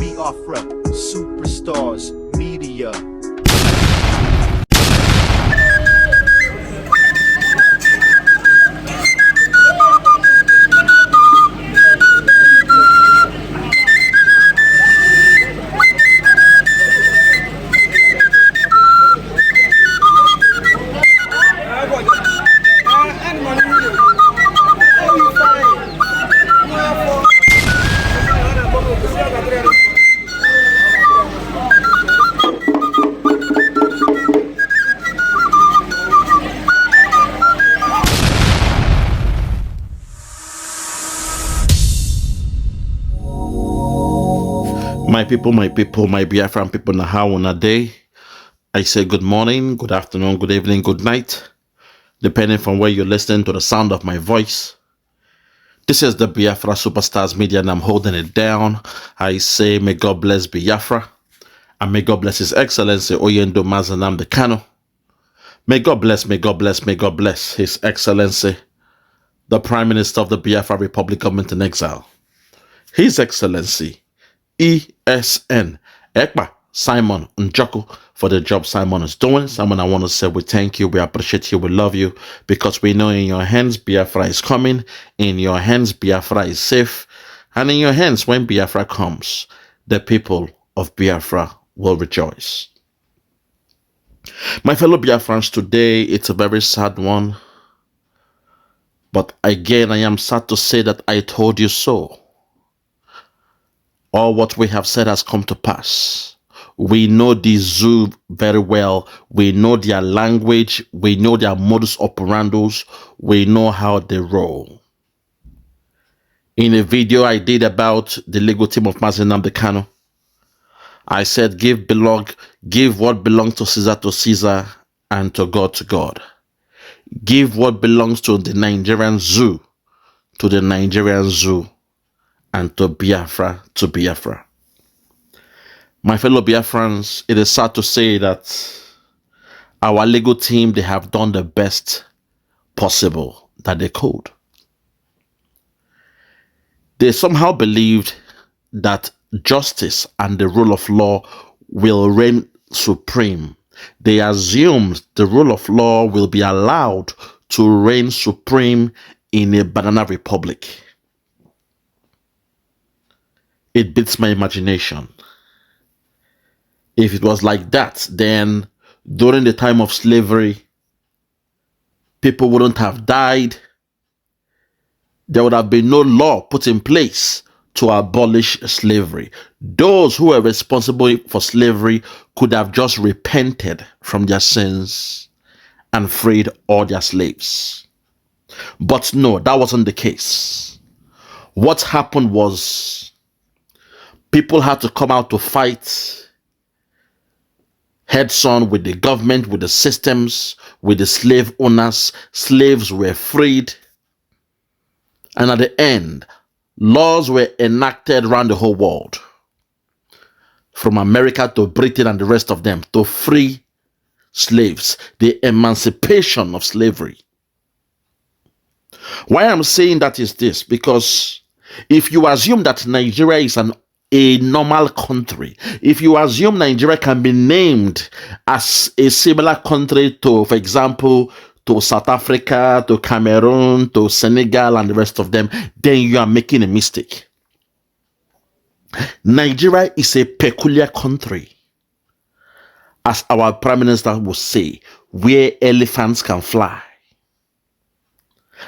Biafra, superstars, media. My people, my Biafran people, na how on a day. I say good morning, good afternoon, good evening, good night, depending from where you're listening to the sound of my voice. This is the Biafra Superstars Media, and I'm holding it down. I say, may God bless Biafra, and may God bless His Excellency Oyendo Mazanam the Kanu. May God bless His Excellency, the Prime Minister of the Biafra Republic Government in Exile, His Excellency ESN Ekpa Simon Njoku, for the job Simon is doing. Simon, I want to say we thank you, we appreciate you, we love you, because we know in your hands Biafra is coming, in your hands Biafra is safe, and in your hands when Biafra comes, the people of Biafra will rejoice. My fellow Biafrans, today it's a very sad one, but again I am sad to say that I told you so. All what we have said has come to pass. We know the zoo very well. We know their language. We know their modus operandi. We know how they roll. In a video I did about the legal team of Mazenam Kanu, I said, give what belongs to Caesar and to God. Give what belongs to the Nigerian zoo to the Nigerian zoo, and to Biafra. My fellow Biafrans, it is sad to say that our legal team, they have done the best possible that they could. They somehow believed that justice and the rule of law will reign supreme. They assumed the rule of law will be allowed to reign supreme in a banana republic. It beats my imagination. If it was like that, then during the time of slavery, people wouldn't have died. There would have been no law put in place to abolish slavery. Those who were responsible for slavery could have just repented from their sins and freed all their slaves. But no, that wasn't the case. What happened was, people had to come out to fight heads on with the government, with the systems, with the slave owners. Slaves were freed. And at the end, laws were enacted around the whole world, from America to Britain and the rest of them, to free slaves, the emancipation of slavery. Why I'm saying that is this, because if you assume that Nigeria is a normal country, if you assume Nigeria can be named as a similar country to, for example, to South Africa, to Cameroon, to Senegal, and the rest of them, then you are making a mistake. Nigeria is a peculiar country, as our Prime Minister would say, where elephants can fly.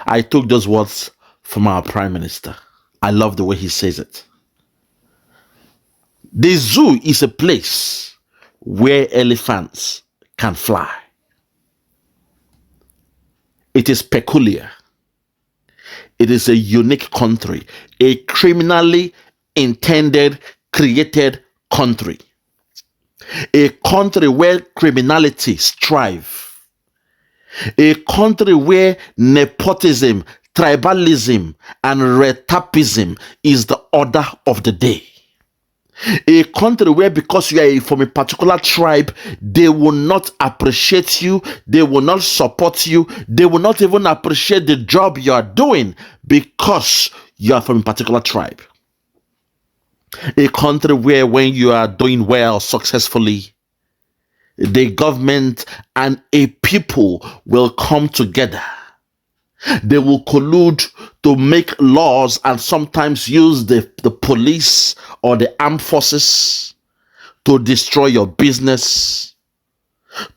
I took those words from our Prime Minister. I love the way he says it. The zoo is a place where elephants can fly. It is peculiar. It is a unique country, a criminally intended, created country. A country where criminality strive. A country where nepotism, tribalism, and retapism is the order of the day. A country where, because you are from a particular tribe, they will not appreciate you, they will not support you, they will not even appreciate the job you are doing because you are from a particular tribe. A country where when you are doing well successfully, the government and a people will come together. They will collude to make laws and sometimes use the police or the armed forces to destroy your business,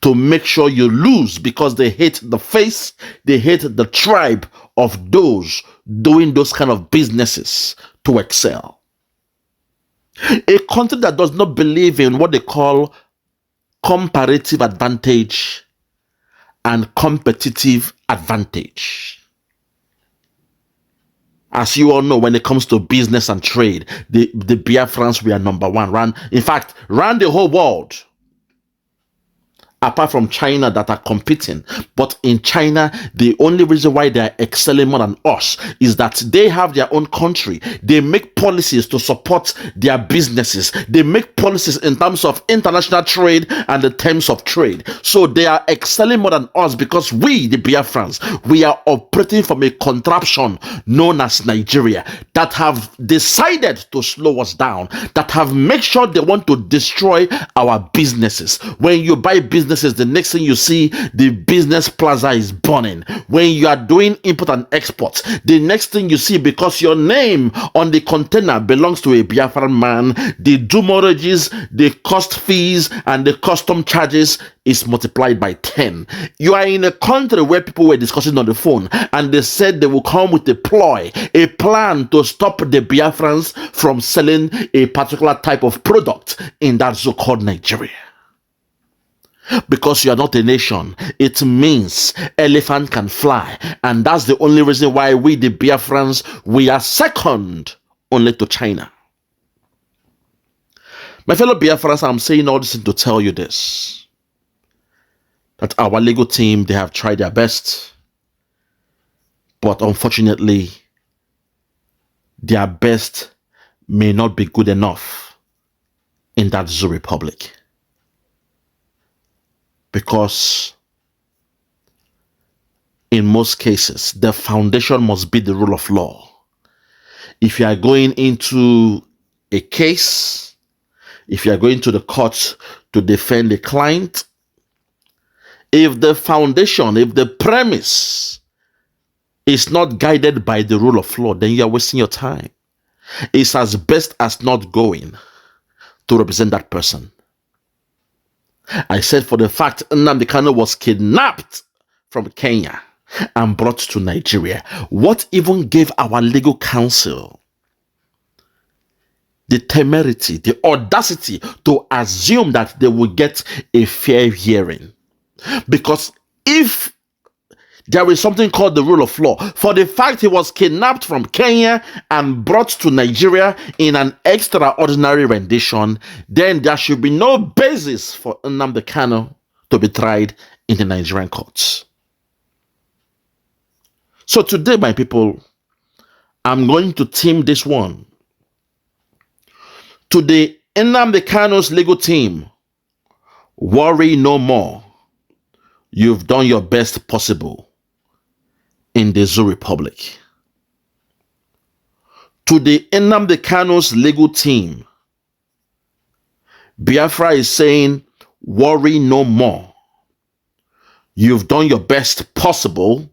to make sure you lose, because they hate the face, they hate the tribe of those doing those kind of businesses to excel. A country that does not believe in what they call comparative advantage and competitive advantage. As you all know, when it comes to business and trade, the Biafrans, we are number one. In fact, ran the whole world. Apart from China that are competing. But in China, the only reason why they are excelling more than us is that they have their own country. They make policies to support their businesses. They make policies in terms of international trade and the terms of trade. So they are excelling more than us because we, the Biafrans, we are operating from a contraption known as Nigeria that have decided to slow us down, that have made sure they want to destroy our businesses. When you buy businesses, the next thing you see, the business plaza is burning. When you are doing import and exports, the next thing you see, because your name on the container belongs to a Biafran man, the demurrages, the cost fees, and the custom charges is multiplied by 10. You are in a country where people were discussing on the phone and they said they will come with a ploy, a plan to stop the Biafrans from selling a particular type of product in that so-called Nigeria. Because you are not a nation, it means elephant can fly. And that's the only reason why we, the Biafrans, we are second only to China. My fellow Biafrans, I'm saying all this to tell you this. That our legal team, they have tried their best. But unfortunately, their best may not be good enough in that Zoo Republic. Because in most cases, the foundation must be the rule of law. If you are going into a case, if you are going to the court to defend a client, if the foundation, if the premise is not guided by the rule of law, then you are wasting your time. It's as best as not going to represent that person. I said for the fact Nnamdi Kanu was kidnapped from Kenya and brought to Nigeria. What even gave our legal counsel the temerity, the audacity to assume that they will get a fair hearing? Because if there is something called the rule of law, for the fact he was kidnapped from Kenya and brought to Nigeria in an extraordinary rendition, then there should be no basis for Nnamdi Kanu to be tried in the Nigerian courts. So today, my people, I'm going to team this one to the Nnamdi Kanu's legal team. Worry no more. You've done your best possible in the Zoo Republic. To the Nnamdi Kanu's legal team, Biafra is saying, worry no more. You've done your best possible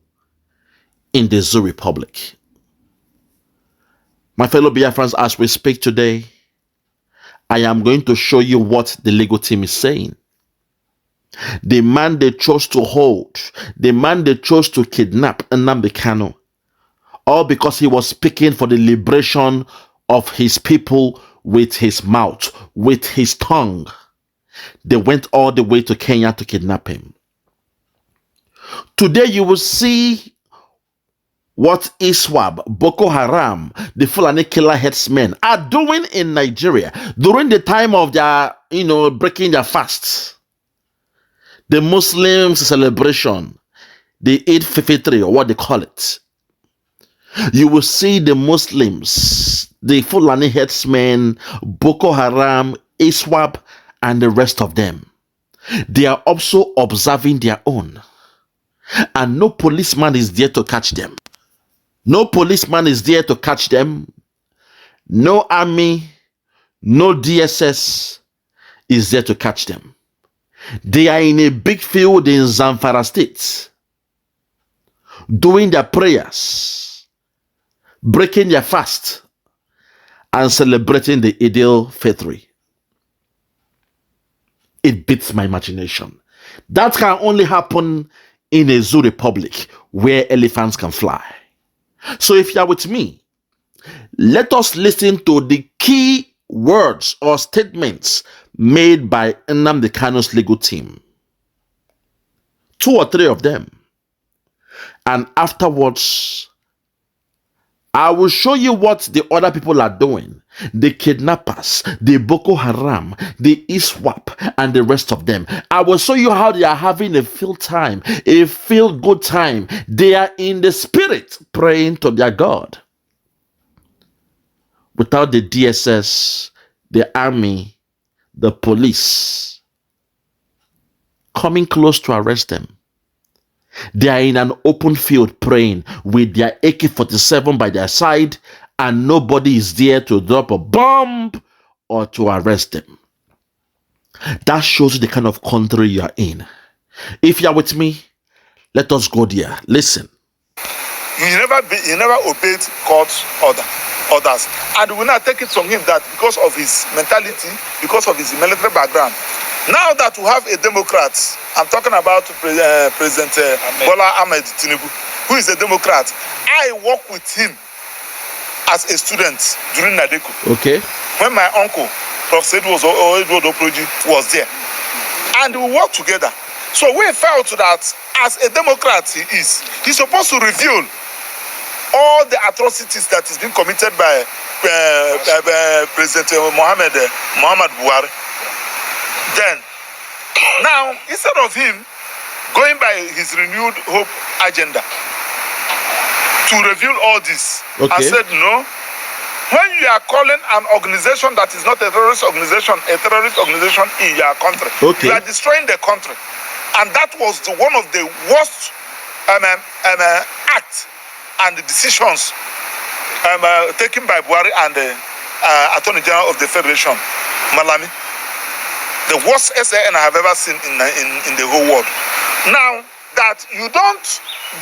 in the Zoo Republic. My fellow Biafrans, as we speak today, I am going to show you what the legal team is saying. The man they chose to hold, the man they chose to kidnap Nnamdi Kanu, all because he was speaking for the liberation of his people with his mouth, with his tongue. They went all the way to Kenya to kidnap him. Today you will see what ISWAB, Boko Haram, the Fulani killer headsmen are doing in Nigeria during the time of their, breaking their fasts. The Muslims celebration, the Eid Fitr, or what they call it. You will see the Muslims, the Fulani headsmen, Boko Haram, ISWAP, and the rest of them. They are also observing their own. And no policeman is there to catch them. No policeman is there to catch them. No army, No DSS is there to catch them. They are in a big field in Zamfara State, doing their prayers, breaking their fast, and celebrating the Eid al-Fitr. It beats my imagination. That can only happen in a zoo republic where elephants can fly. So if you are with me, let us listen to the key words or statements made by Nnamdi Kanu's legal team. 2 or 3 of them. And afterwards, I will show you what the other people are doing. The kidnappers, the Boko Haram, the ISWAP, and the rest of them. I will show you how they are having a feel good time. They are in the spirit praying to their God. Without the DSS, the army, the police coming close to arrest them. They are in an open field praying with their AK-47 by their side, and nobody is there to drop a bomb or to arrest them. That shows you the kind of country you are in. If you are with me, let us go there. Listen. You never obeyed God's orders, and we will not take it from him that because of his mentality, because of his military background. Now that we have a Democrat, I'm talking about President Bola Ahmed Tinubu, who is a Democrat. I worked with him as a student during Nadeko. Okay. When my uncle, Professor Edward Oproji, was there. And we worked together. So we felt that as a Democrat he's supposed to reveal all the atrocities that is being committed by President Muhammad Buhari. Then, now, instead of him going by his renewed hope agenda to reveal all this, I said, no, when you are calling an organization that is not a terrorist organization in your country, you are destroying the country. And that was one of the worst acts and decisions taken by Buhari and the Attorney General of the Federation, Malami. The worst SAN I have ever seen in the whole world. Now that you don't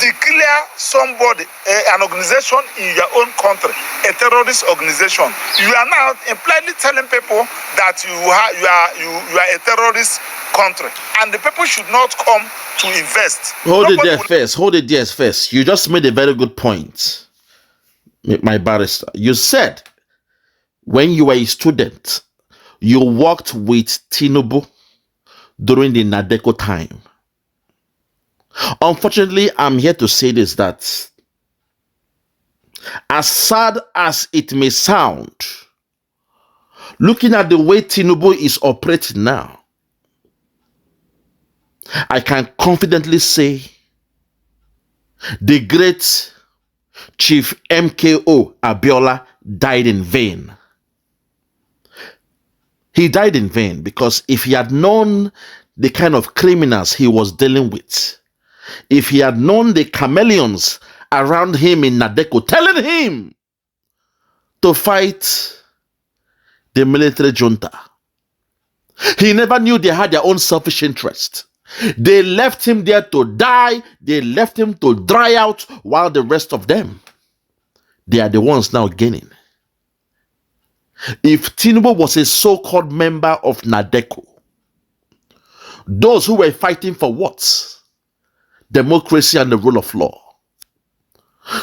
declare somebody, an organization in your own country, a terrorist organization, you are now impliedly telling people that you are a terrorist country, and the people should not come to invest. Hold it there first. You just made a very good point, my barrister. You said when you were a student, you worked with Tinubu during the Nadeko time. Unfortunately, I'm here to say this, that as sad as it may sound, looking at the way Tinubu is operating now, I can confidently say the great Chief MKO Abiola died in vain. He died in vain because if he had known the kind of criminals he was dealing with, if he had known the chameleons around him in Nadeko telling him to fight the military junta, he never knew they had their own selfish interest. They left him there to die. They left him to dry out, while the rest of them, they are the ones now gaining. If Tinubu was a so-called member of Nadeko, those who were fighting for what? Democracy and the rule of law.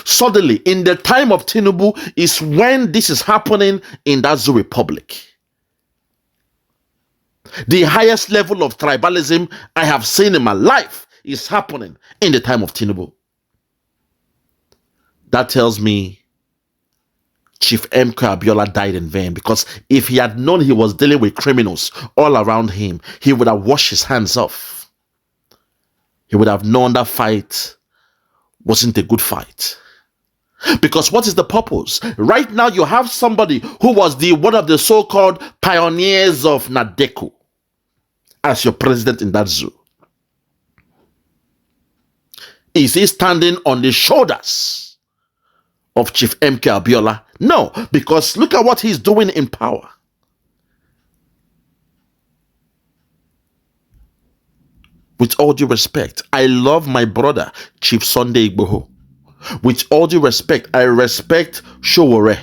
Suddenly, in the time of Tinubu is when this is happening in that Zoo Republic. The highest level of tribalism I have seen in my life is happening in the time of Tinubu. That tells me Chief MK Abiola died in vain, because if he had known he was dealing with criminals all around him, he would have washed his hands off. He would have known that fight wasn't a good fight. Because what is the purpose? Right now you have somebody who was one of the so-called pioneers of Nadeko as your president in that zoo. Is he standing on the shoulders of Chief MK Abiola? No, because look at what he's doing in power. With all due respect, I love my brother, Chief Sunday Igboho. With all due respect, I respect Showore.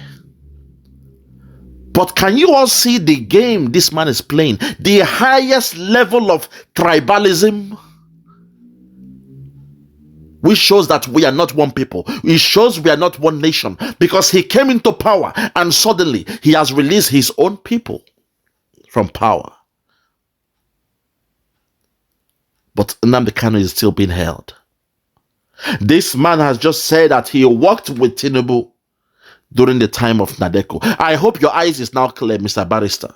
But can you all see the game this man is playing? The highest level of tribalism, which shows that we are not one people. It shows we are not one nation, because he came into power and suddenly he has released his own people from power. But Nnamdi Kanu is still being held. This man has just said that he worked with Tinubu during the time of Nadeko. I hope your eyes is now clear, Mr. Barrister.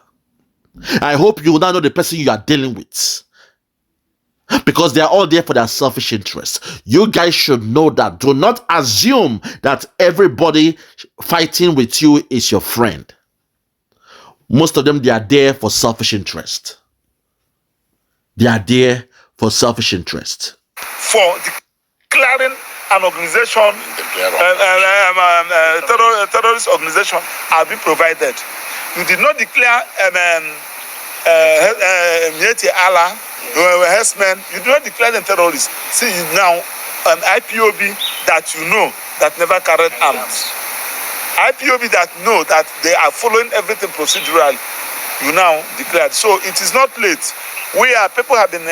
I hope you now know the person you are dealing with, because they are all there for their selfish interests. You guys should know that. Do not assume that everybody fighting with you is your friend. Most of them, they are there for selfish interest. They are there for selfish interest. For declaring an organization, terrorist organization, have been provided. You did not declare Mieti Allah, herdsmen. You did not declare them terrorists. See now, an IPOB that you know that never carried arms. IPOB that know that they are following everything procedurally. You now declared. So it is not late. People have been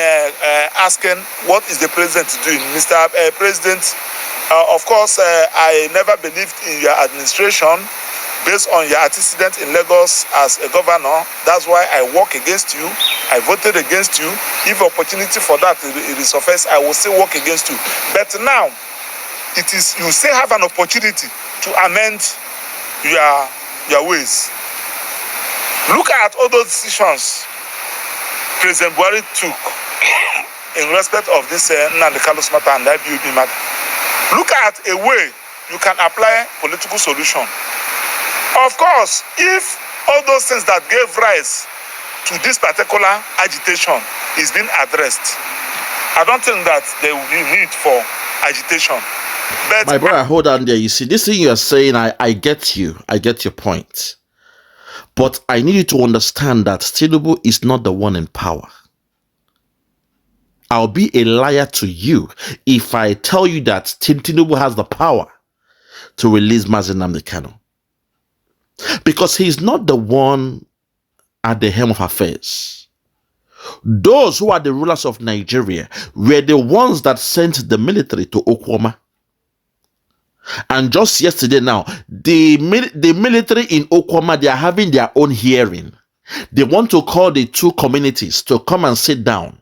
asking, what is the president doing? Mr. President, of course, I never believed in your administration based on your antecedent in Lagos as a governor. That's why I work against you. I voted against you. If opportunity for that resurface, I will still work against you. But now, you still have an opportunity to amend your ways. Look at all those decisions President Buhari took in respect of this Nnamdi Kanu's matter and the IPOB matter. Look at a way you can apply political solution. Of course, if all those things that gave rise to this particular agitation is being addressed, I don't think that there will be need for agitation. But my brother, hold on there. You see, this thing you are saying, I get you. I get your point. But I need you to understand that Tinubu is not the one in power. I'll be a liar to you if I tell you that Tinubu has the power to release Mazi Nnamdi Kanu. Because he's not the one at the helm of affairs. Those who are the rulers of Nigeria were the ones that sent the military to Okwama. And just yesterday now, the military in Okwama, they are having their own hearing. They want to call the two communities to come and sit down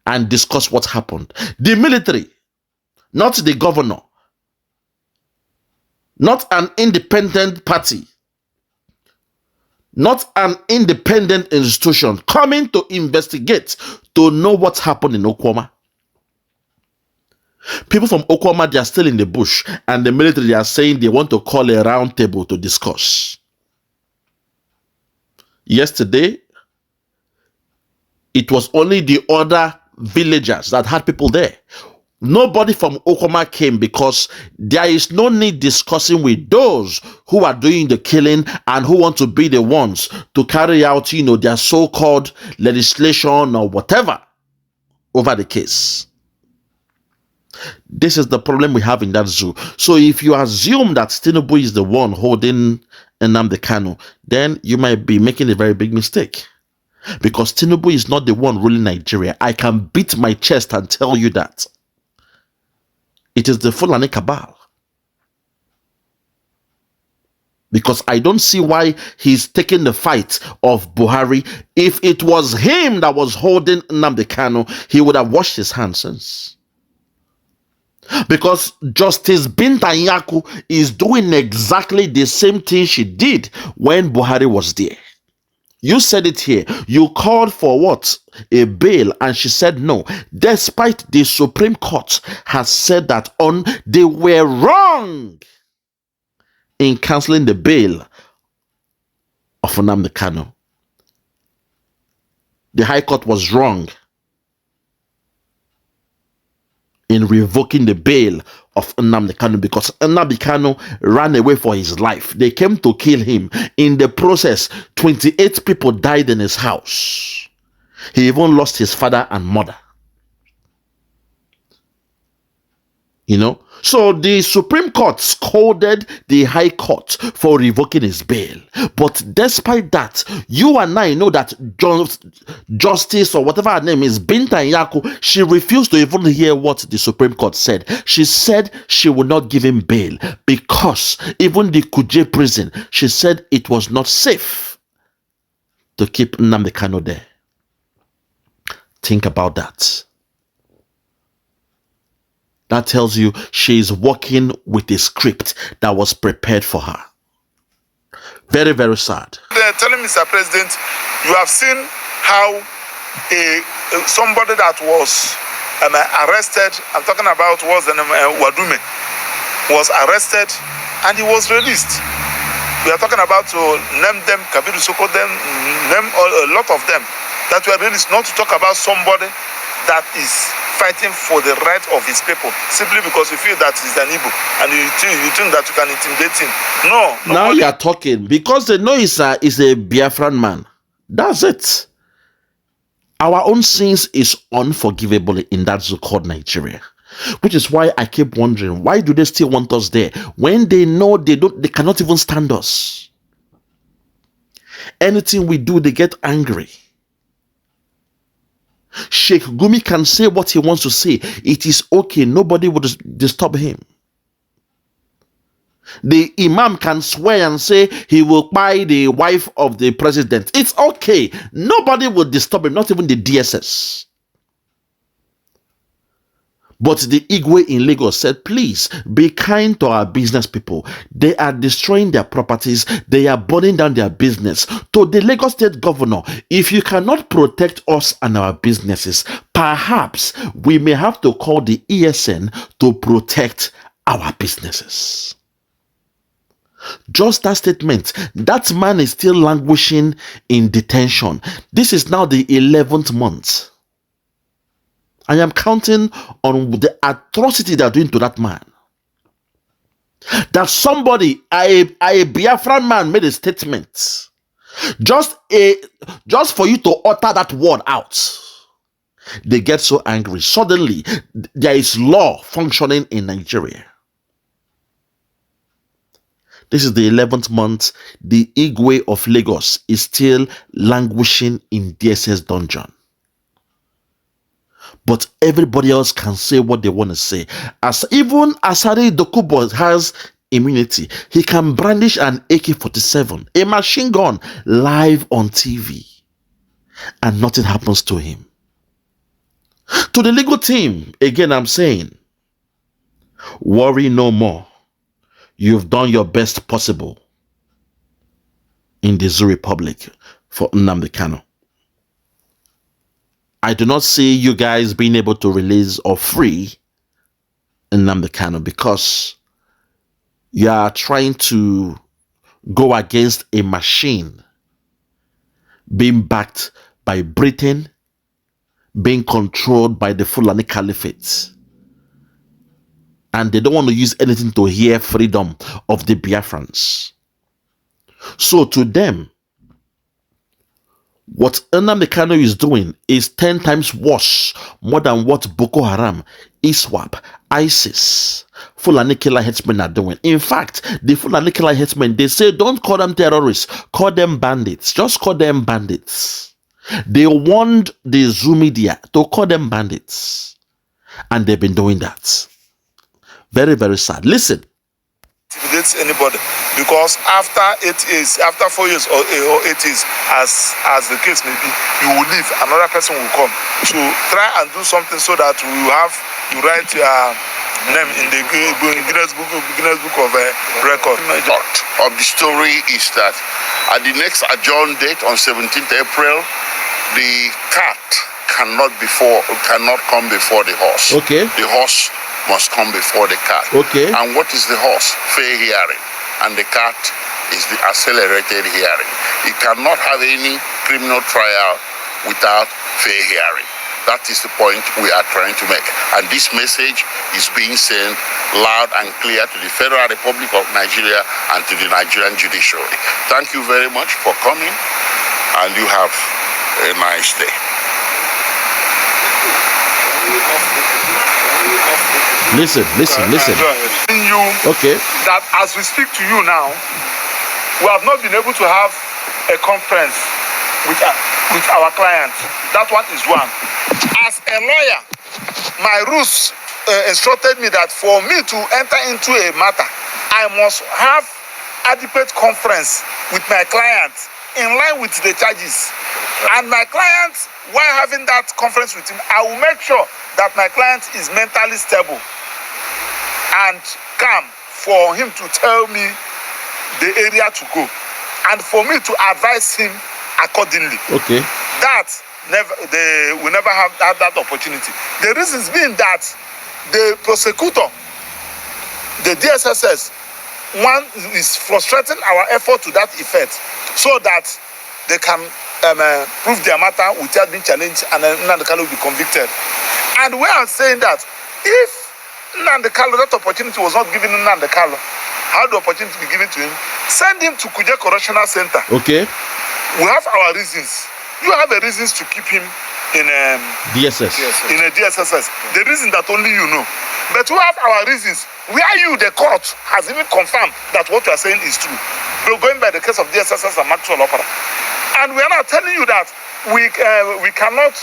and discuss what happened. The military, not the governor, not an independent party, not an independent institution, coming to investigate to know what happened in Okwama. People from Okwama, they are still in the bush, and the military, they are saying they want to call a round table to discuss. Yesterday, it was only the other villagers that had people there. Nobody from Okwama came, because there is no need discussing with those who are doing the killing and who want to be the ones to carry out, their so-called legislation or whatever over the case. This is the problem we have in that zoo. So if you assume that Tinubu is the one holding Nnamdi Kanu, then you might be making a very big mistake. Because Tinubu is not the one ruling Nigeria. I can beat my chest and tell you that. It is the Fulani cabal. Because I don't see why he's taking the fight of Buhari. If it was him that was holding Nnamdi Kanu, he would have washed his hands since. Because Justice Binta Nyako is doing exactly the same thing she did when Buhari was there. You said it here. You called for what? A bail, and she said no. Despite the Supreme Court has said that they were wrong in cancelling the bail of Nnamdi Kanu. The High Court was wrong in revoking the bail of Nnamdi Kanu, because Nnamdi Kanu ran away for his life. They came to kill him. In the process, 28 people died in his house. He even lost his father and mother. You know? So the Supreme Court scolded the High Court for revoking his bail. But despite that, you and I know that Justice or whatever her name is, Binta Nyako, she refused to even hear what the Supreme Court said. She said she would not give him bail because even the Kuje prison, she said it was not safe to keep Nnamdi Kanu there. Think about that. That tells you she is working with a script that was prepared for her. Very, very sad. They're telling Mr. President, you have seen how somebody that was arrested, I'm talking about was Wadume, was arrested and he was released. We are talking about to name them, Kabiru Soko them, name a lot of them that were released, not to talk about somebody that is fighting for the right of his people simply because you feel that he's an Igbo and you think that you can intimidate him. No. Now you are talking because they know he's a Biafran man. That's it. Our own sins is unforgivable in that so-called Nigeria, which is why I keep wondering, why do they still want us there when they know they cannot even stand us? Anything we do, they get angry. Sheikh Gumi can say what he wants to say. It is okay. Nobody would disturb him. The Imam can swear and say he will buy the wife of the president. It's okay. Nobody will disturb him, not even the DSS. But the Igwe in Lagos said, please be kind to our business people. They are destroying their properties. They are burning down their business. To the Lagos state governor, if you cannot protect us and our businesses, perhaps we may have to call the ESN to protect our businesses. Just that statement, that man is still languishing in detention. This is now the 11th month. I am counting on the atrocity they are doing to that man. That somebody, a Biafran man, made a statement. Just for you to utter that word out, they get so angry. Suddenly, there is law functioning in Nigeria. This is the 11th month. The Igwe of Lagos is still languishing in DSS dungeon. But everybody else can say what they want to say. As even Asari Dokubo has immunity, he can brandish an AK-47, a machine gun, live on TV, and nothing happens to him. To the legal team, again I'm saying, worry no more. You've done your best possible in the Zoo Republic for Nnamdi Kanu. I do not see you guys being able to release or free Nnamdi Kanu because you are trying to go against a machine being backed by Britain, being controlled by the Fulani Caliphate. And they don't want to use anything to hear freedom of the Biafrans. So to them, what Nnamdi Kanu is doing is 10 times worse, more than what Boko Haram, ISWAP, ISIS, Fulani killer headsmen are doing. In fact, the Fulani killer headsmen, they say don't call them terrorists, call them bandits. Just call them bandits. They warned the Zoo media to call them bandits. And they've been doing that. Very, very sad. Listen. Intimidates anybody because after 8 years, after 4 years or 8 years, as the case may be, you will leave, another person will come. So try and do something so that you write your name in the Guinness Book of Record. Of the story is that at the next adjourned date on 17th April, the cat cannot come before the horse. Okay. The horse must come before the cat. Okay. And what is the horse? Fair hearing. And the cat is the accelerated hearing. It cannot have any criminal trial without fair hearing. That is the point we are trying to make. And this message is being sent loud and clear to the Federal Republic of Nigeria and to the Nigerian judiciary. Thank you very much for coming, and you have a nice day. Listen. You Okay. that as we speak to you now, we have not been able to have a conference with our clients. That one is one. As a lawyer, my rules instructed me that for me to enter into a matter, I must have adequate conference with my client in line with the charges. And my client, while having that conference with him, I will make sure that my client is mentally stable and calm for him to tell me the area to go and for me to advise him accordingly. Okay. That we never have that opportunity. The reasons being that the prosecutor, the DSSS, one is frustrating our effort to that effect so that they can prove their matter without being challenged and Nnamdi Kanu will be convicted. And we are saying that if Nnamdi Kanu, that opportunity was not given to Nnamdi Kanu, how the opportunity be given to him? Send him to Kuje Correctional Center. Okay. We have our reasons. You have the reasons to keep him in DSS. In a DSSS. The reason that only you know. But we have our reasons. Where you, the court, has even confirmed that what you are saying is true. We're going by the case of DSSS and Maxwell Opera. And we are now telling you that we cannot,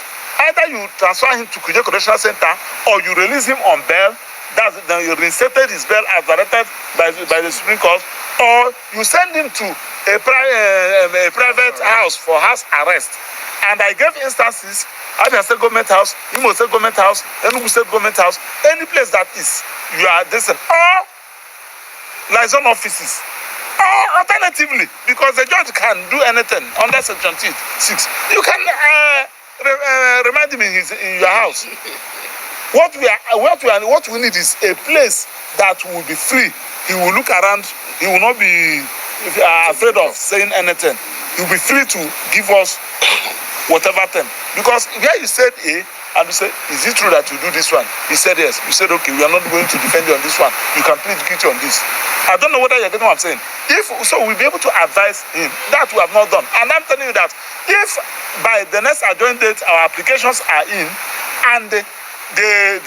either you transfer him to Kuje Correctional Center or you release him on bail. That's then you reinstated his bail as directed by the Supreme Court, or you send him to a private house for house arrest. And I gave instances: Abia State Government House, Imo State Government House, Enugu State Government House, any place that is you are decent, or liaison offices, or alternatively, because the judge can do anything under Section 6, you can remind him in your house. What we need is a place that will be free. He will look around. He will not be afraid of saying anything. He will be free to give us whatever thing. Because here you said A, and you said, is it true that you do this one? He said yes. You said, okay, we are not going to defend you on this one. You can plead guilty on this. I don't know whether you're getting what I'm saying. If so, we'll be able to advise him. That we have not done. And I'm telling you that if by the next adjourned date our applications are in, and they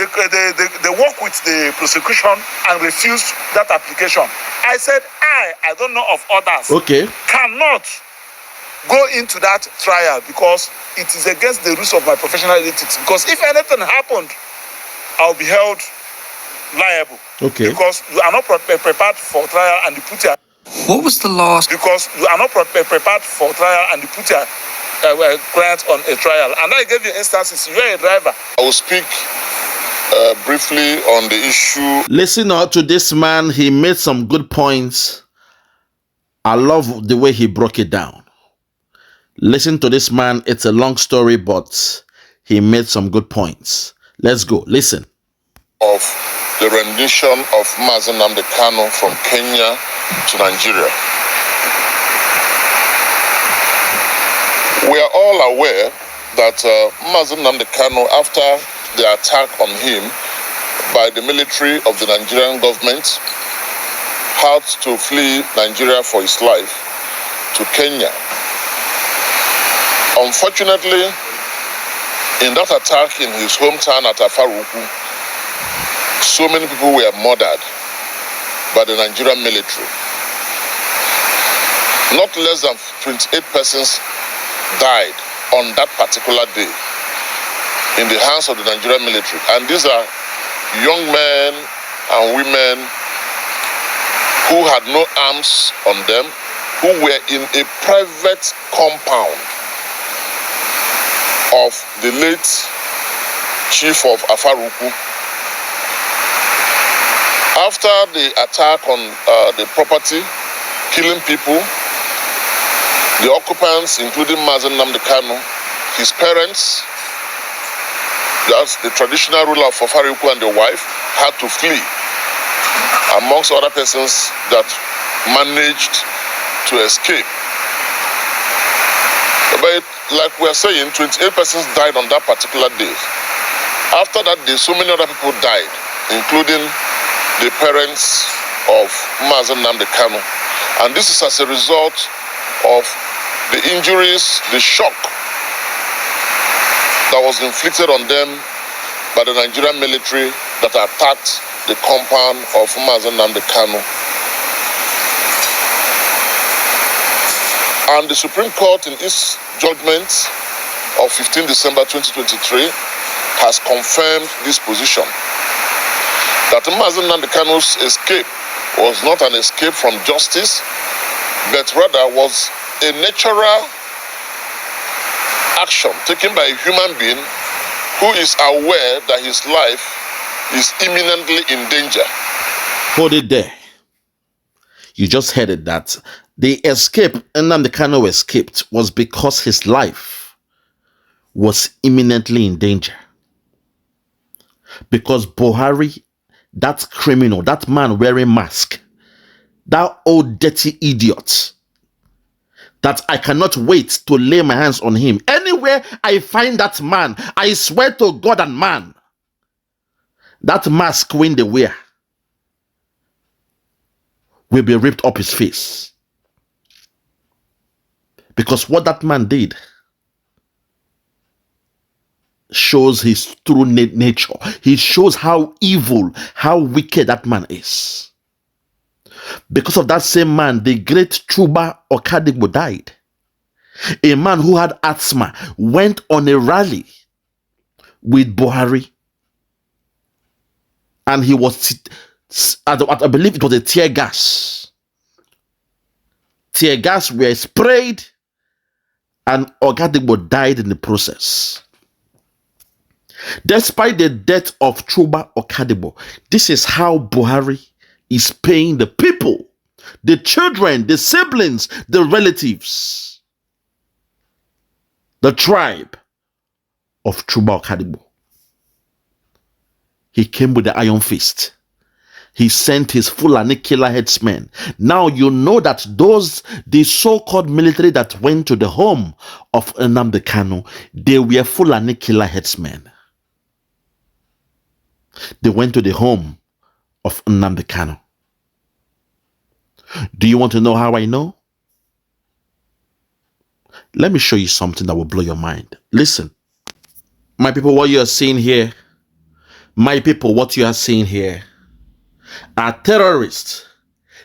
work with the prosecution and refuse that application, I said I don't know of others. Okay. Cannot go into that trial because it is against the rules of my professional ethics. Because if anything happened, I'll be held liable. Okay. Because you are not prepared for trial and you put your. What was the last? Because you are not prepared for trial and you put your client on a trial. And I gave you instances. You are a driver. I will speak briefly on the issue. Listen out to this man. He made some good points. I love the way he broke it down. Listen to this man. It's a long story, but he made some good points. Let's go. Listen. Of the rendition of Nnamdi Kanu from Kenya to Nigeria. We are all aware that Nnamdi Kanu, after the attack on him by the military of the Nigerian government, had to flee Nigeria for his life to Kenya. Unfortunately, in that attack in his hometown at Afaruku, so many people were murdered by the Nigerian military. Not less than 28 persons died on that particular day in the hands of the Nigerian military. And these are young men and women who had no arms on them, who were in a private compound of the late chief of Afaruku. After the attack on the property, killing people, the occupants, including Nnamdi Kanu, his parents, that's the traditional ruler of Afaruku and the wife, had to flee, amongst other persons that managed to escape. But like we are saying, 28 persons died on that particular day. After that day, so many other people died, including the parents of Nnamdi Kanu. And this is as a result of the injuries, the shock that was inflicted on them by the Nigerian military that attacked the compound of Mazi Nnamdi Kanu. And the Supreme Court in its judgment of 15 December 2023 has confirmed this position, that Mazi Nnamdi Kanu's escape was not an escape from justice, but rather was a natural action taken by a human being who is aware that his life is imminently in danger. Hold it there. You just heard it, that the escape Nnamdi Kanu escaped was because his life was imminently in danger. Because Buhari, that criminal, that man wearing mask, that old dirty idiot, that I cannot wait to lay my hands on him. Anywhere I find that man, I swear to God and man, that mask when they wear will be ripped up his face. Because what that man did shows his true nature. He shows how evil, how wicked that man is. Because of that same man, the great Chuba Okadigbo died. A man who had asthma went on a rally with Buhari, and he was, I believe it was a tear gas. Tear gas were sprayed, and Okadigbo died in the process. Despite the death of Chuba Okadigbo, this is how Buhari is paying the people, the children, the siblings, the relatives, the tribe of Chuba Okadigbo. He came with the iron fist. He sent his Fulani killer headsmen. Now you know that the so-called military that went to the home of Nnamdi Kanu, they were Fulani killer headsmen. They went to the home of Nnamdi Kanu. Do you want to know how I know? Let me show you something that will blow your mind. Listen, my people, what you are seeing here, my people, what you are seeing here are terrorists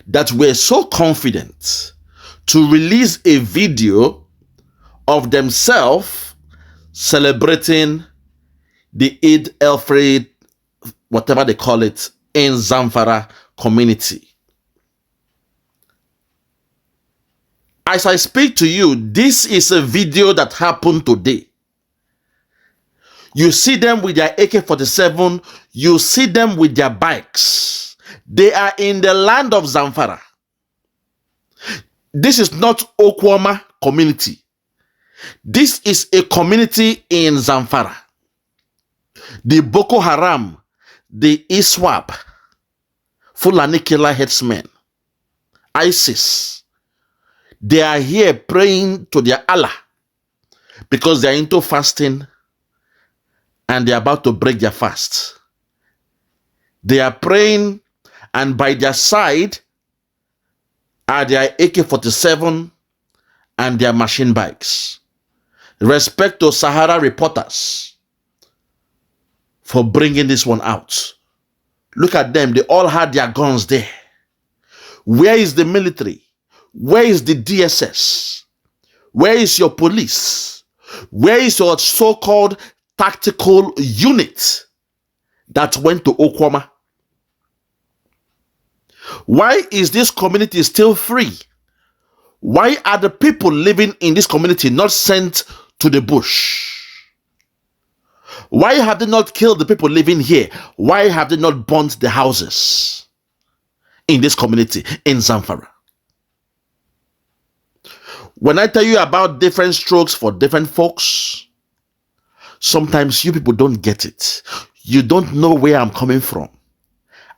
that were so confident to release a video of themselves celebrating the Eid el-Fitr, whatever they call it, in Zamfara community. As I speak to you, this is a video that happened today. You see them with their AK-47, you see them with their bikes. They are in the land of Zamfara. This is not Okwama community. This is a community in Zamfara. The Boko Haram, the ISWAP, Fulani killer headsmen, ISIS, they are here praying to their Allah because they are into fasting and they are about to break their fast. They are praying, and by their side are their AK-47 and their machine bikes. Respect to Sahara reporters for bringing this one out. Look at them. They all had their guns there. Where is the military? Where is the DSS? Where is your police? Where is your so-called tactical unit that went to Okwama? Why is this community still free? Why are the people living in this community not sent to the bush? Why have they not killed the people living here? Why have they not burnt the houses in this community in Zamfara? When I tell you about different strokes for different folks, sometimes you people don't get it. You don't know where I'm coming from.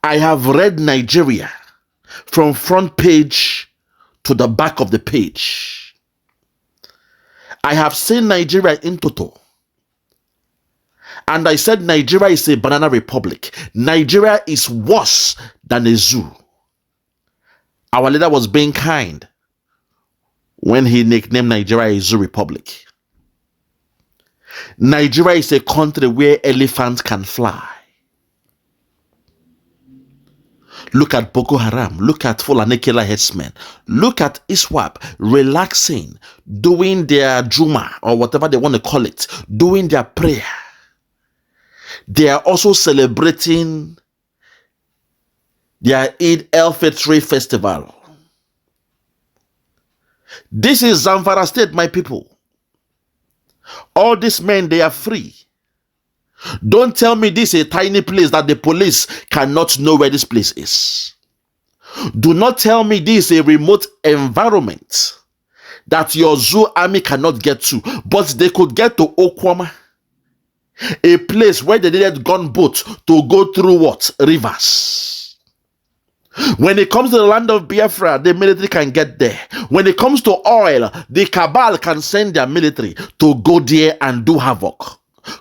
I have read Nigeria from front page to the back of the page. I have seen Nigeria in total. And I said Nigeria is a banana republic. Nigeria is worse than a zoo. Our leader was being kind when he nicknamed Nigeria a zoo republic. Nigeria is a country where elephants can fly. Look at Boko Haram. Look at Fulani killer headsmen. Look at ISWAP relaxing, doing their Juma or whatever they want to call it, doing their prayer. They are also celebrating their Eid el-Fitr festival. This is Zamfara State, my people. All these men, they are free. Don't tell me this is a tiny place that the police cannot know where this place is. Do not tell me this is a remote environment that your zoo army cannot get to, but they could get to Okwama, a place where they needed gunboat to go through what? Rivers. When it comes to the land of Biafra, the military can get there. When it comes to oil, the cabal can send their military to go there and do havoc,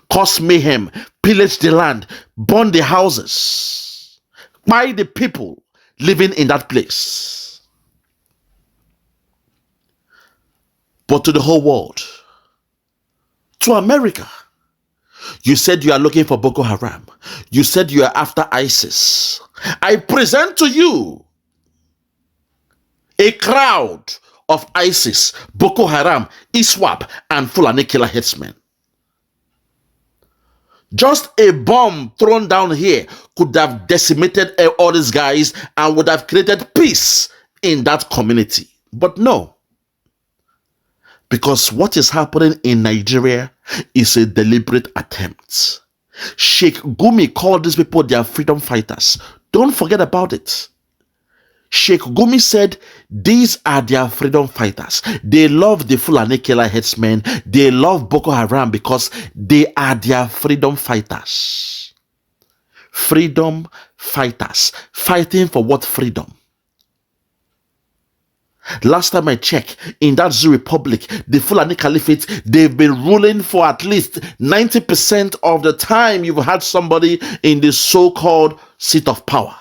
cause mayhem, pillage the land, burn the houses, buy the people living in that place. But to the whole world, to America, you said you are looking for Boko Haram. You said you are after ISIS. I present to you a crowd of ISIS, Boko Haram, ISWAP, and Fulani killer headsmen. Just a bomb thrown down here could have decimated all these guys and would have created peace in that community. But no. Because what is happening in Nigeria is a deliberate attempt. Sheikh Gumi called these people their freedom fighters. Don't forget about it. Sheikh Gumi said these are their freedom fighters. They love the Fulani killer headsmen. They love Boko Haram because they are their freedom fighters. Freedom fighters. Fighting for what freedom? Last time I checked, in that Zoo Republic, the Fulani Caliphate, they've been ruling for at least 90% of the time you've had somebody in the so-called seat of power.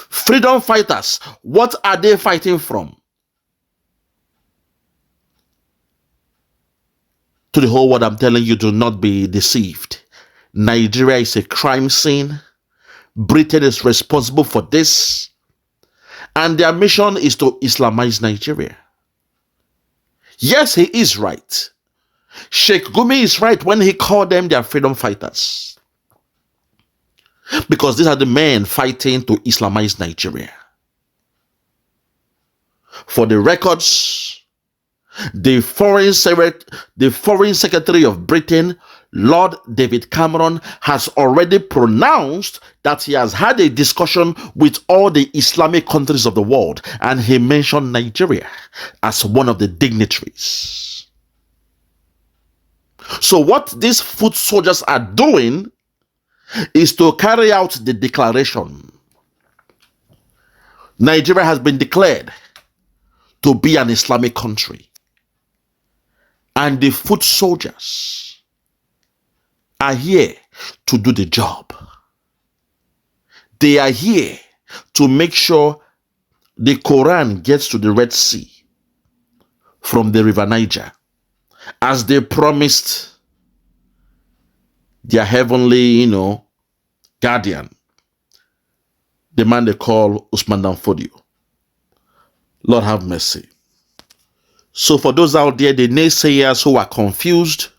Freedom fighters, what are they fighting from? To the whole world, I'm telling you, do not be deceived. Nigeria is a crime scene. Britain is responsible for this. And their mission is to Islamize Nigeria. Yes, he is right. Sheikh Gumi is right when he called them their freedom fighters. Because these are the men fighting to Islamize Nigeria. For the records, the Foreign Secretary of Britain, Lord David Cameron, has already pronounced that he has had a discussion with all the Islamic countries of the world, and he mentioned Nigeria as one of the dignitaries. So what these foot soldiers are doing is to carry out the declaration. Nigeria has been declared to be an Islamic country, and the foot soldiers are here to do the job. They are here to make sure the Quran gets to the Red Sea from the River Niger, as they promised their heavenly, guardian, the man they call Usman Dan Fodio. Lord have mercy. So for those out there, the naysayers who are confused,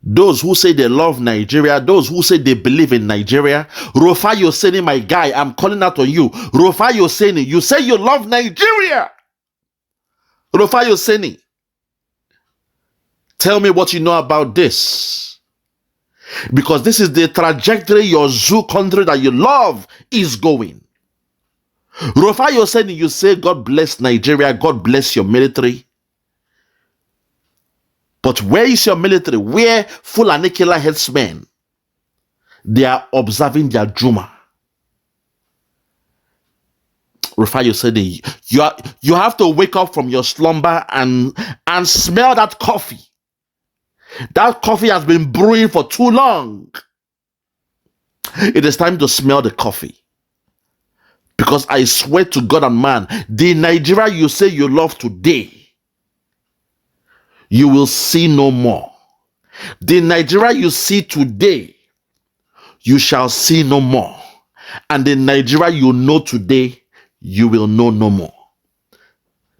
those who say they love Nigeria, those who say they believe in Nigeria, Rufai Yoseni, my guy, I'm calling out on you. Rufai Yoseni, you say you love Nigeria. Rufai Yoseni, tell me what you know about this. Because this is the trajectory your zoo country that you love is going. Rufai Yoseni, you say God bless Nigeria, God bless your military. But where is your military? Where Fulani killer headsmen? They are observing their Juma. Rufai Yoseni, you have to wake up from your slumber and smell that coffee. That coffee has been brewing for too long. It is time to smell the coffee. Because I swear to God and man, the Nigeria you say you love today, you will see no more. The Nigeria you see today, you shall see no more. And the Nigeria you know today, you will know no more.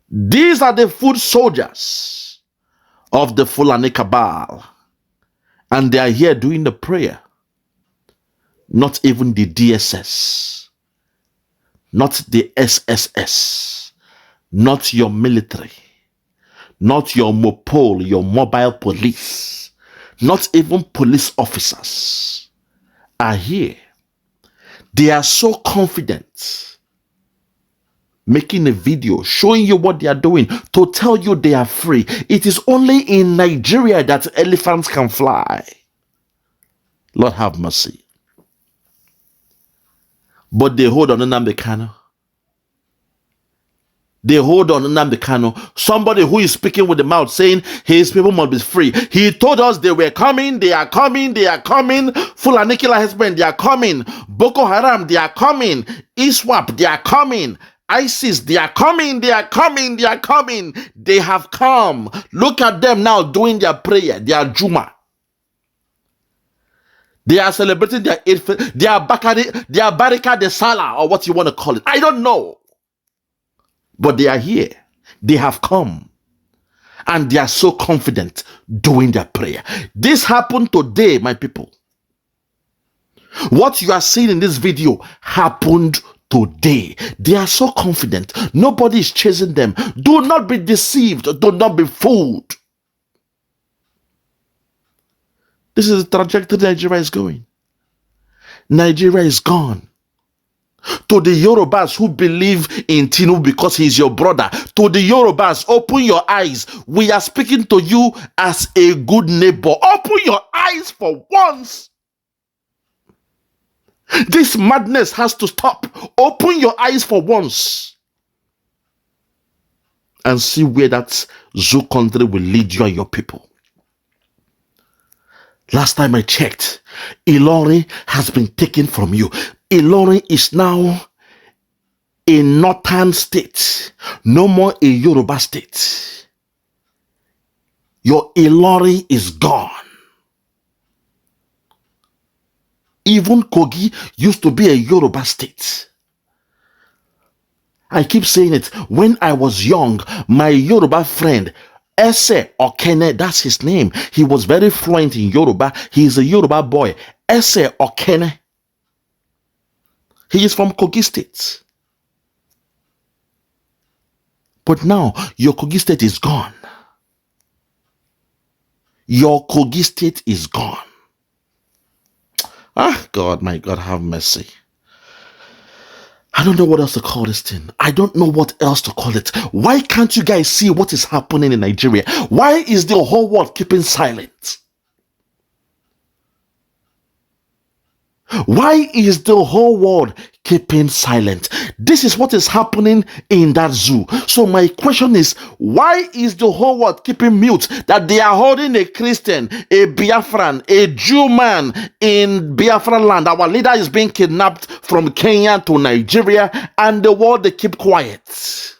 These are the foot soldiers of the Fulani cabal. And they are here doing the prayer. Not even the DSS. Not the SSS. Not your military. Not your MOPOL, your mobile police. Not even police officers are here. They are so confident, making a video showing you what they are doing to tell you they are free. It is only in Nigeria that elephants can fly. Lord have mercy. But they hold on Nnamdi Kanu. They hold on Nnamdi Kanu, somebody who is speaking with the mouth saying his people must be free. He told us they were coming, they are coming, they are coming. Fulani killer husband, they are coming. Boko Haram, they are coming. ISWAP, they are coming. ISIS, they are coming, they are coming, they are coming. They have come. Look at them now doing their prayer, their Juma. They are celebrating their Eid, their Barika de Salah, or what you want to call it. I don't know. But they are here. They have come. And they are so confident doing their prayer. This happened today, my people. What you are seeing in this video happened today. They are so confident. Nobody is chasing them. Do not be deceived. Do not be fooled. This is the trajectory Nigeria is going. Nigeria is gone. To the Yorubas who believe in Tinubu because he's your brother, to the Yorubas, open your eyes. We are speaking to you as a good neighbor. Open your eyes for once. This madness has to stop. Open your eyes for once and see where that zoo country will lead you and your people. Last time I checked, Ilorin has been taken from you. Ilorin is now a northern state, no more a Yoruba state. Your Ilorin is gone. Even Kogi used to be a Yoruba state. I keep saying it. When I was young, my Yoruba friend, Ese Okene, that's his name. He was very fluent in Yoruba. He is a Yoruba boy. Ese Okene. He is from Kogi State. But now, your Kogi State is gone. Your Kogi State is gone. Ah, God, my God, have mercy. I don't know what else to call this thing. I don't know what else to call it. Why can't you guys see what is happening in Nigeria? Why is the whole world keeping silent? Why is the whole world keeping silent? This is what is happening in that zoo. So my question is, why is the whole world keeping mute that they are holding a Christian, a Biafran, a Jew man in Biafra land? Our leader is being kidnapped from Kenya to Nigeria, and the world, they keep quiet.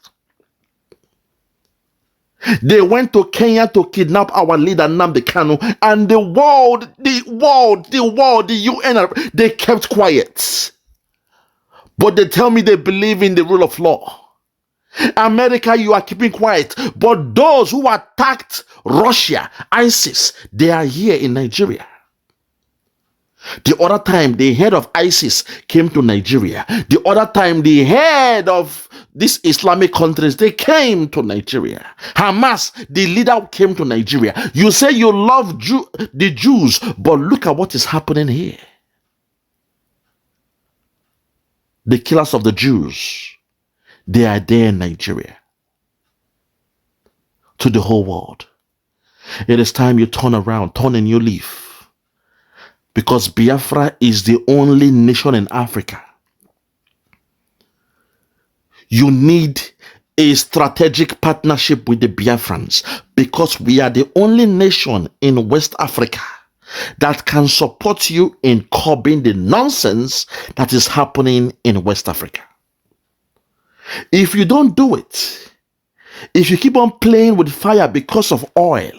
They went to Kenya to kidnap our leader Nnamdi Kanu, and the UN, they kept quiet. But they tell me they believe in the rule of law. America, you are keeping quiet. But those who attacked Russia, ISIS, they are here in Nigeria. The other time, the head of ISIS came to Nigeria. The other time, the head of these Islamic countries, they came to Nigeria. Hamas, the leader, came to Nigeria. You say you love the Jews, but look at what is happening here. The killers of the Jews, they are there in Nigeria. To the whole world. It is time you turn around, turn a new leaf. Because Biafra is the only nation in Africa. You need a strategic partnership with the Biafrans, because we are the only nation in West Africa that can support you in curbing the nonsense that is happening in West Africa. If you don't do it, If you keep on playing with fire because of oil,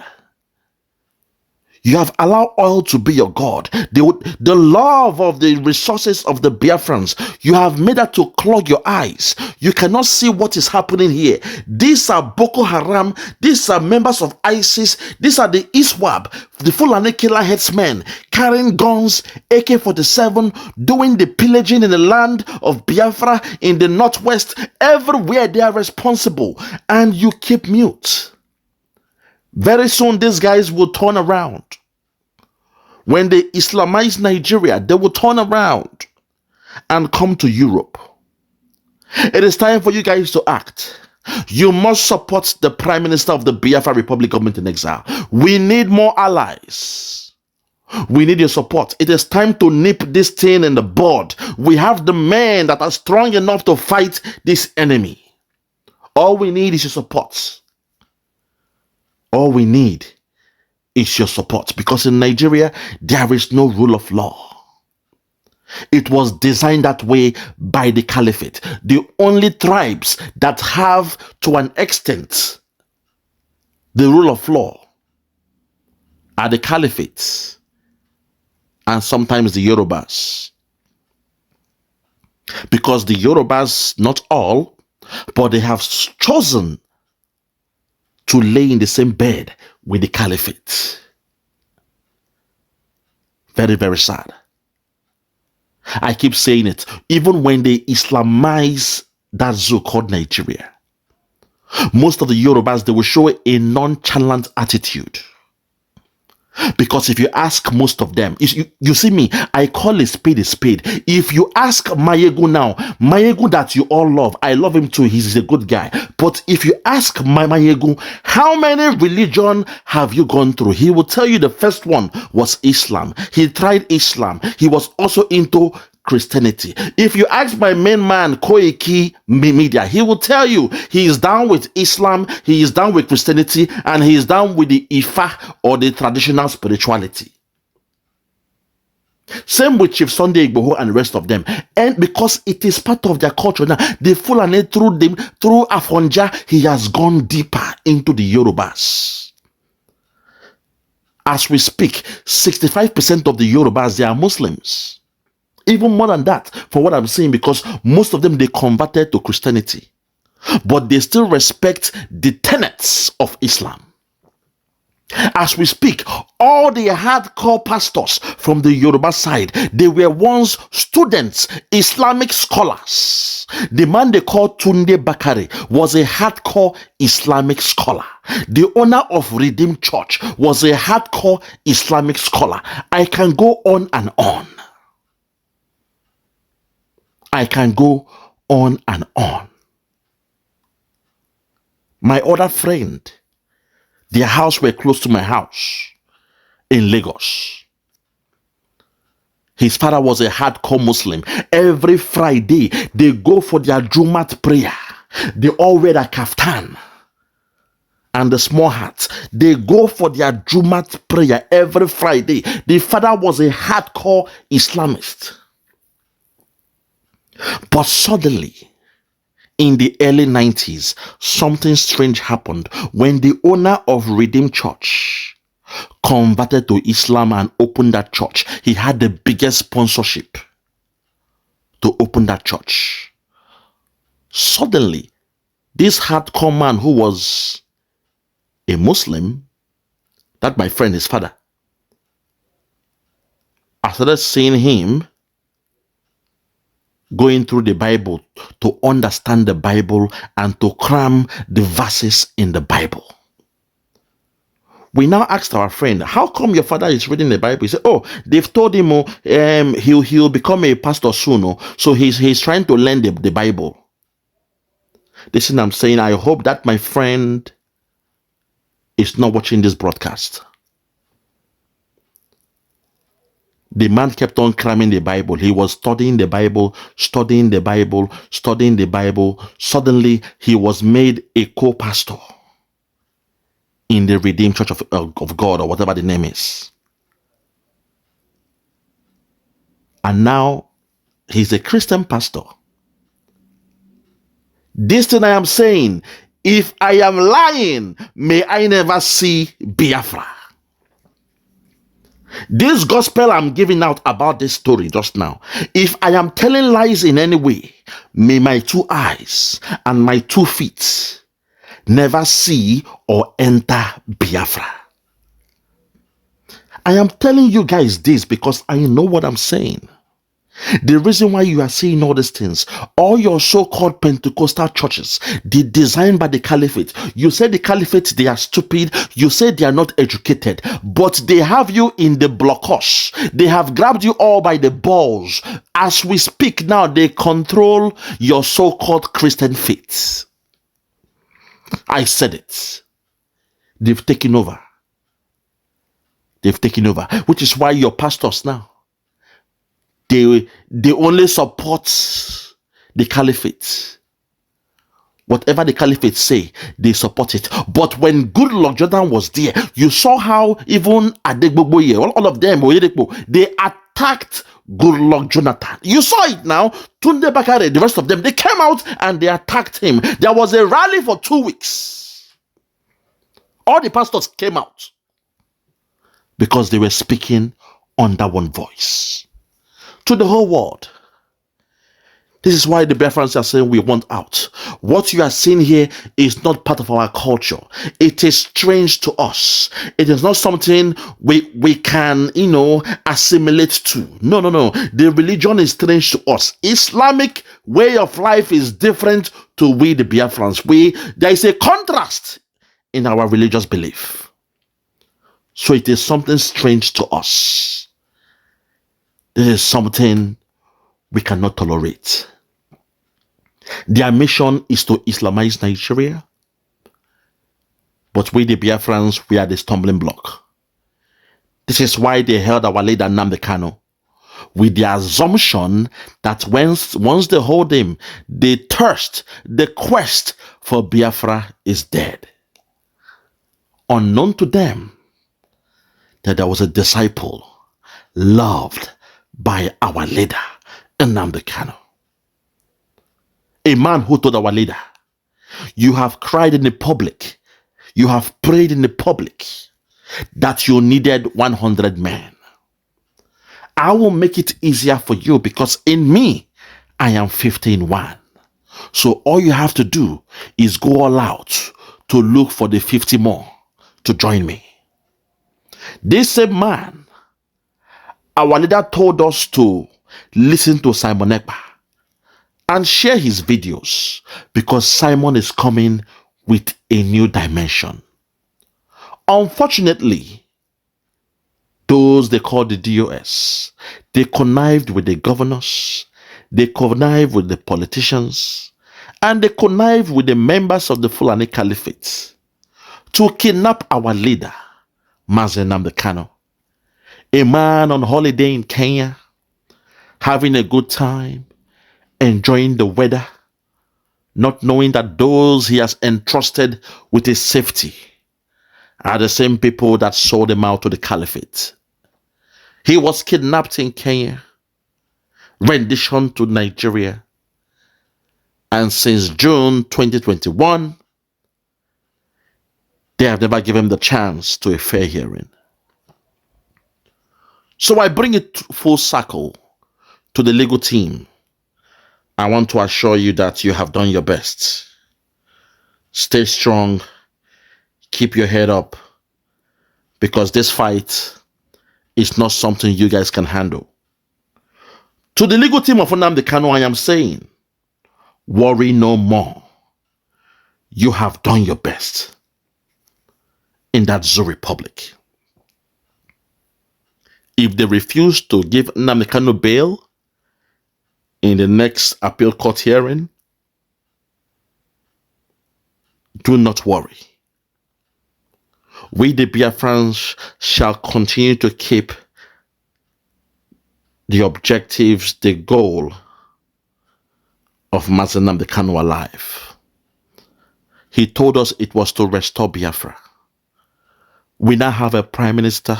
you have allowed oil to be your God. The love of the resources of the Biafrans, you have made that to clog your eyes. You cannot see what is happening here. These are Boko Haram. These are members of ISIS. These are the ISWAB, the Fulani killer headsmen, carrying guns, AK-47, doing the pillaging in the land of Biafra, in the northwest. Everywhere they are responsible. And you keep mute. Very soon these guys will turn around. When they Islamize Nigeria, they will turn around and come to Europe. It is time for you guys to act. You must support the Prime Minister of the Biafra Republic government in exile. We need more allies. We need your support. It is time to nip this thing in the bud. We have the men that are strong enough to fight this enemy. All we need is your support. All we need is your support, because in Nigeria, there is no rule of law. It was designed that way by the caliphate. The only tribes that have, to an extent, the rule of law are the caliphates and sometimes the Yorubas. Because the Yorubas, not all, but they have chosen to lay in the same bed with the caliphate. Very, very sad. I keep saying it. Even when they Islamize that zoo called Nigeria, most of the Yorubas, they will show a nonchalant attitude. Because if you ask most of them, you see me, I call a spade a spade. If you ask Mayegu now, Mayegu that you all love, I love him too, he's a good guy. But if you ask Mayegu, how many religion have you gone through? He will tell you the first one was Islam. He tried Islam. He was also into Christianity. If you ask my main man, Koiki Media, he will tell you he is down with Islam, he is down with Christianity, and he is down with the Ifa or the traditional spirituality. Same with Chief Sunday Igboho and the rest of them. And because it is part of their culture now, the Fulani through Afonja, he has gone deeper into the Yorubas. As we speak, 65% of the Yorubas, they are Muslims. Even more than that, for what I'm saying, because most of them, they converted to Christianity. But they still respect the tenets of Islam. As we speak, all the hardcore pastors from the Yoruba side, they were once students, Islamic scholars. The man they called Tunde Bakare was a hardcore Islamic scholar. The owner of Redeemed Church was a hardcore Islamic scholar. I can go on and on. I can go on and on. My other friend, their house were close to my house in Lagos. His father was a hardcore Muslim. Every Friday, they go for their Jumat prayer. They all wear a kaftan and the small hats. They go for their Jumat prayer every Friday. The father was a hardcore Islamist. But suddenly, in the early 90s, something strange happened when the owner of Redeemed Church converted to Islam and opened that church. He had the biggest sponsorship to open that church. Suddenly, this hardcore man who was a Muslim, that my friend, his father, I started seeing him going through the Bible to understand the Bible and to cram the verses in the Bible. We now asked our friend, how come your father is reading the Bible? He said, oh, they've told him he'll become a pastor soon. So he's trying to learn the Bible. Listen, I'm saying, I hope that my friend is not watching this broadcast. The man kept on cramming the Bible. He was studying the Bible, studying the Bible, studying the Bible. Suddenly, he was made a co-pastor in the Redeemed Church of God, or whatever the name is. And now, he's a Christian pastor. This thing I am saying, If I am lying, may I never see Biafra. This gospel I'm giving out about this story just now, if I am telling lies in any way, may my 2 eyes and my 2 feet never see or enter Biafra. I am telling you guys this because I know what I'm saying. The reason why you are seeing all these things, all your so-called Pentecostal churches, they designed by the caliphate. You say the caliphate, they are stupid. You say they are not educated, but they have you in the blockhouse. They have grabbed you all by the balls. As we speak now, they control your so-called Christian faith. I said it. They've taken over. They've taken over, which is why your pastors now, they only support the caliphate. Whatever the caliphate say, they support it. But when Good Luck Jonathan was there, you saw how even Adegbogboye, all of them, they attacked Good Luck Jonathan. You saw it now. Tunde Bakare, the rest of them, they came out and they attacked him. There was a rally for 2 weeks. All the pastors came out because they were speaking under one voice to the whole world. This is why the Biafrans are saying we want out. What you are seeing here is not part of our culture. It is strange to us. It is not something we can, assimilate to. No. The religion is strange to us. Islamic way of life is different to we the Biafrans. There is a contrast in our religious belief. So it is something strange to us. This is something we cannot tolerate. Their mission is to Islamize Nigeria. But we, the Biafrans, we are the stumbling block. This is why they held our leader Nnamdi Kanu with the assumption that once they hold him, the quest for Biafra is dead. Unknown to them that there was a disciple loved by our leader, Nnamdi Kanu. A man who told our leader, you have cried in the public, you have prayed in the public that you needed 100 men. I will make it easier for you because in me, I am 15-1. So all you have to do is go all out to look for the 50 more to join me. This same man, our leader told us to listen to Simon Ekpa and share his videos because Simon is coming with a new dimension. Unfortunately, those they call the DOS, they connived with the governors, they connived with the politicians, and they connived with the members of the Fulani Caliphate to kidnap our leader, Mazi Nnamdi Kanu, a man on holiday in Kenya, having a good time, enjoying the weather, not knowing that those he has entrusted with his safety are the same people that sold him out to the caliphate. He was kidnapped in Kenya, rendition to Nigeria, and since June 2021, they have never given him the chance to a fair hearing. So I bring it full circle to the legal team. I want to assure you that you have done your best. Stay strong. Keep your head up. Because this fight is not something you guys can handle. To the legal team of Nnamdi Kanu, I am saying, worry no more. You have done your best in that Zoo Republic. If they refuse to give Nnamdi Kanu bail in the next appeal court hearing, do not worry. We, the Biafrans, shall continue to keep the objectives, the goal of Mazi Nnamdi Kanu alive. He told us it was to restore Biafra. We now have a prime minister.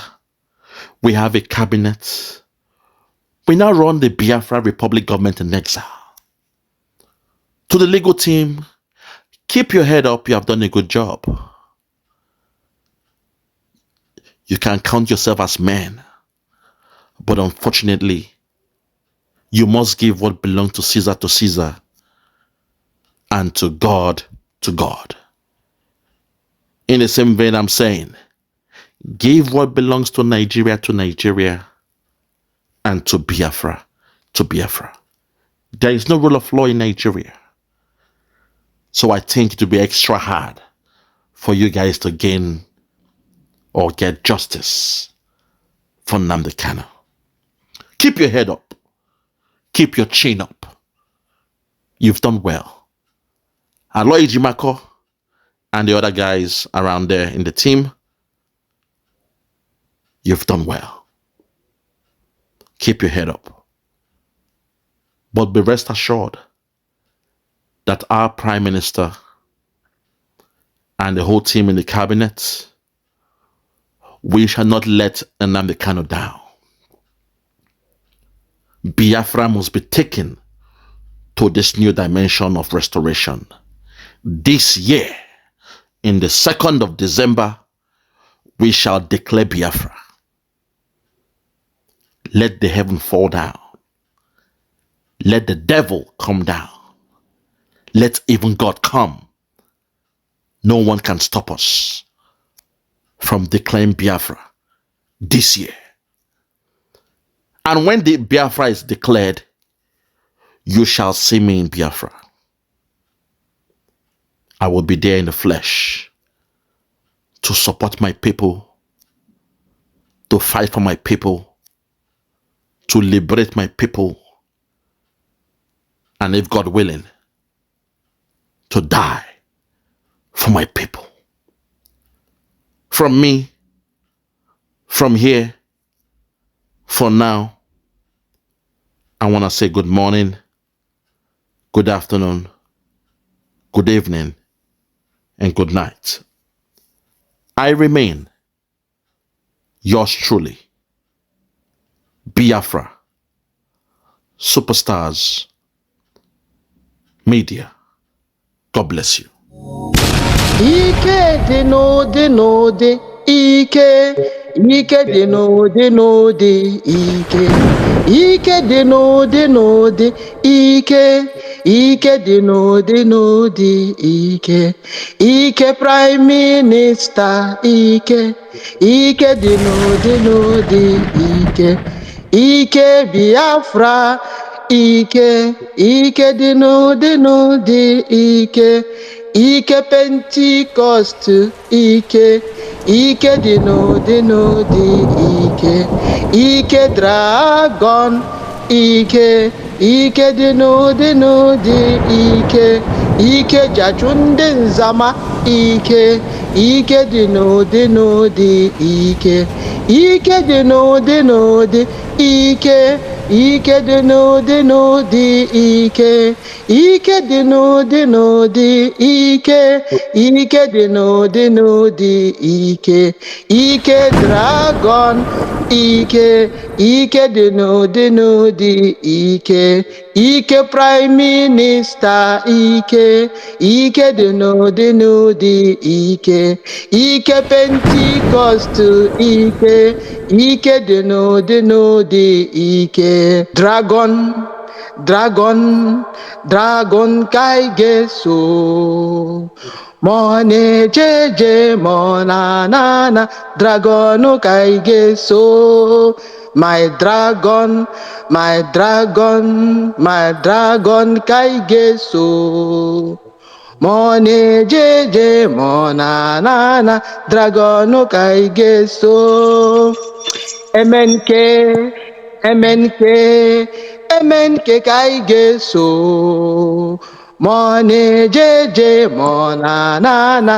We have a cabinet. We now run the Biafra Republic government in exile. To the legal team, Keep your head up. You have done a good job. You can count yourself as men. But unfortunately, you must give what belongs to Caesar, and to God. In the same vein, I'm saying, give what belongs to Nigeria, and to Biafra. There is no rule of law in Nigeria. So I think it will be extra hard for you guys to gain or get justice for Nnamdi Kanu. Keep your head up. Keep your chin up. You've done well. Aloy Jimako and the other guys around there in the team, you've done well. Keep your head up. But be rest assured that our Prime Minister and the whole team in the cabinet, we shall not let Nnamdi Kanu down. Biafra must be taken to this new dimension of restoration. This year, in the 2nd of December, we shall declare Biafra. Let the heaven fall down. Let the devil come down. Let even God come. No one can stop us from declaring Biafra this year. And when the Biafra is declared, you shall see me in Biafra. I will be there in the flesh to support my people, to fight for my people, to liberate my people, and if God willing, to die for my people. From me, from here, for now, I want to say good morning, good afternoon, good evening, and good night. I remain yours truly, Biafra, Superstars Media. God bless you. Ike dị n'ụdị n'ụdị ike dị n'ụdị n'ụdị ike dị n'ụdị n'ụdị ike dị n'ụdị n'ụdị ike Prime Minister ike dị n'ụdị n'ụdị ike Biafra ike dị n'ụdị n'ụdị ike Pentecost ike dị n'ụdị n'ụdị ike Dragon ike dị n'ụdị n'ụdị ike Jachunde Nzama ike dị n'ụdị n'ụdị ike dị n'ụdị n'ụdị ike dị n'ụdị n'ụdị ike dị n'ụdị n'ụdị dị n'ụdị n'ụdị ike Dragon ike dị n'ụdị n'ụdị ike Prime Minister ike dị n'ụdị n'ụdị ike Pentecost ike dị n'ụdị n'ụdị Dragon ka ị ga-eso ma ọ na-ejeje ma ọ na-ana Dragon ka ị ga-eso my dragon ka ị ga-eso ma ọ na-ejeje ma ọ na-ana Dragon ka ị ga-eso MNK ka ị ga-eso ma ọ na-ejeje ma ọ na-ana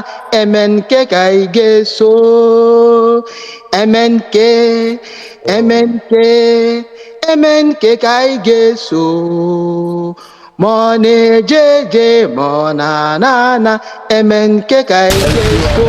MNK ka ị ga-eso MNK ka ị ga-eso ma ọ na-ejeje ma ọ na-ana MNK ka ị ga-eso